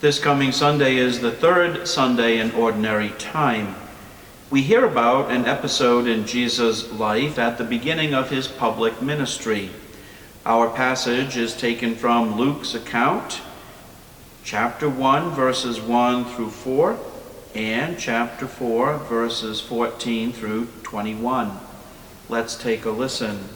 This coming Sunday is the third Sunday in Ordinary Time. We hear about an episode in Jesus' life at the beginning of his public ministry. Our passage is taken from Luke's account, chapter 1, verses 1 through 4, and chapter 4, verses 14 through 21. Let's take a listen.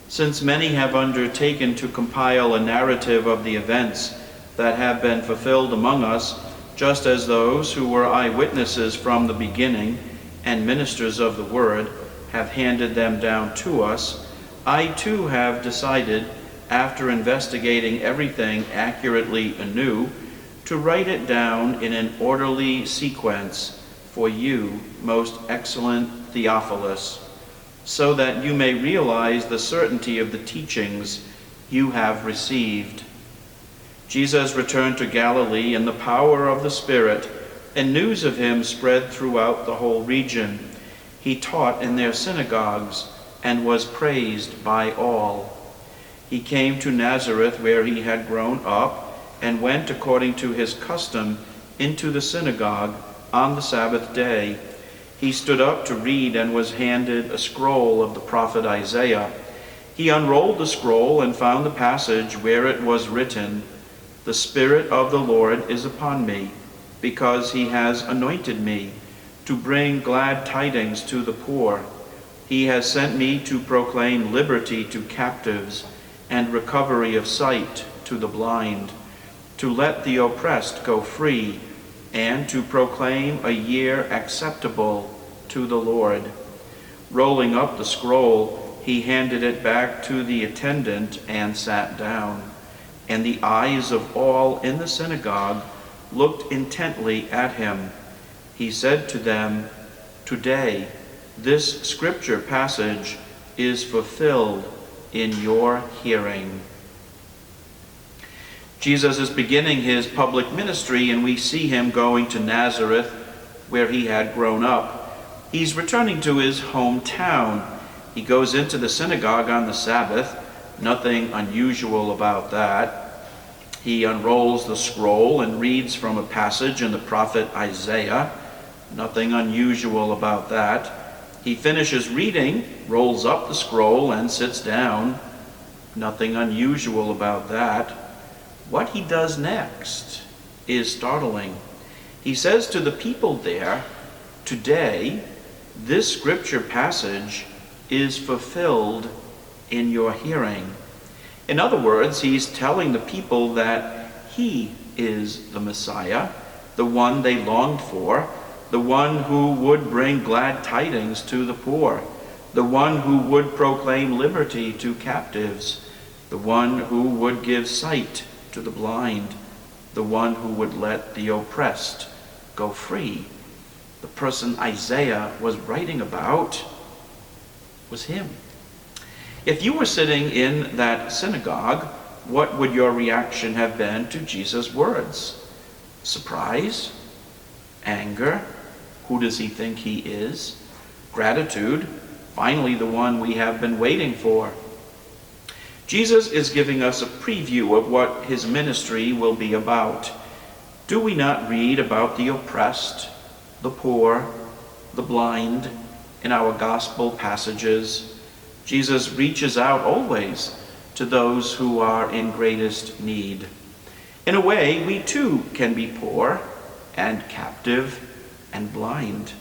Since many have undertaken to compile a narrative of the events that have been fulfilled among us, just as those who were eyewitnesses from the beginning and ministers of the word have handed them down to us, I too have decided, after investigating everything accurately anew, to write it down in an orderly sequence for you, most excellent Theophilus, so that you may realize the certainty of the teachings you have received. Jesus returned to Galilee in the power of the Spirit, and news of him spread throughout the whole region. He taught in their synagogues and was praised by all. He came to Nazareth, where he had grown up, and went according to his custom into the synagogue on the Sabbath day. He stood up to read and was handed a scroll of the prophet Isaiah. He unrolled the scroll and found the passage where it was written, "The Spirit of the Lord is upon me, because he has anointed me to bring glad tidings to the poor. He has sent me to proclaim liberty to captives and recovery of sight to the blind, to let the oppressed go free, and to proclaim a year acceptable to the Lord." Rolling up the scroll, he handed it back to the attendant and sat down. And the eyes of all in the synagogue looked intently at him. He said to them, "Today, this scripture passage is fulfilled in your hearing." Jesus is beginning his public ministry, and we see him going to Nazareth, where he had grown up. He's returning to his hometown. He goes into the synagogue on the Sabbath. Nothing unusual about that. He unrolls the scroll and reads from a passage in the prophet Isaiah. Nothing unusual about that. He finishes reading, rolls up the scroll, and sits down. Nothing unusual about that. What he does next is startling. He says to the people there, "Today, this scripture passage is fulfilled in your hearing." In other words, he's telling the people that he is the Messiah, the one they longed for, the one who would bring glad tidings to the poor, the one who would proclaim liberty to captives, the one who would give sight to the blind, the one who would let the oppressed go free. The person Isaiah was writing about was him. If you were sitting in that synagogue, what would your reaction have been to Jesus' words? Surprise? Anger? Who does he think he is? Gratitude? Finally, the one we have been waiting for. Jesus is giving us a preview of what his ministry will be about. Do we not read about the oppressed, the poor, the blind in our gospel passages? Jesus reaches out always to those who are in greatest need. In a way, we too can be poor and captive and blind,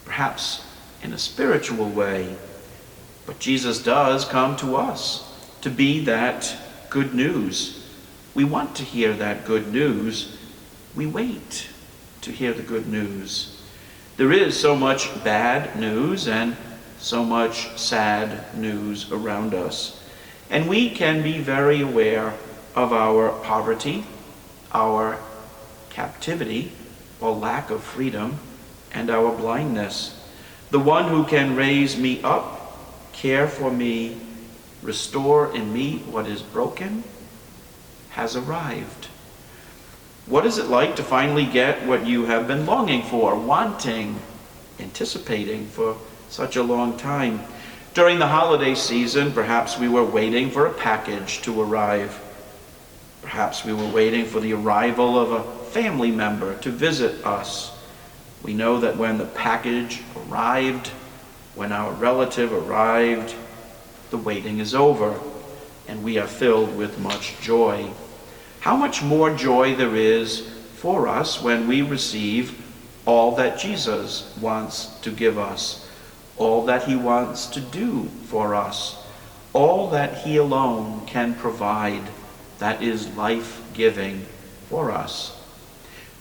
perhaps in a spiritual way. But Jesus does come to us to be that good news. We want to hear that good news. We wait to hear the good news. There is so much bad news and so much sad news around us. And we can be very aware of our poverty, our captivity, or lack of freedom, and our blindness. The one who can raise me up, care for me, restore in me what is broken, has arrived. What is it like to finally get what you have been longing for, wanting, anticipating for such a long time? During the holiday season, perhaps we were waiting for a package to arrive. Perhaps we were waiting for the arrival of a family member to visit us. We know that when the package arrived, when our relative arrived, the waiting is over, and we are filled with much joy. How much more joy there is for us when we receive all that Jesus wants to give us, all that he wants to do for us, all that he alone can provide that is life-giving for us.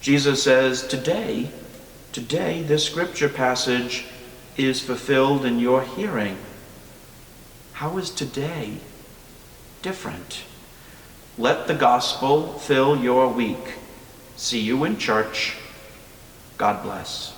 Jesus says, today, this scripture passage is fulfilled in your hearing. How is today different? Let the gospel fill your week. See you in church. God bless.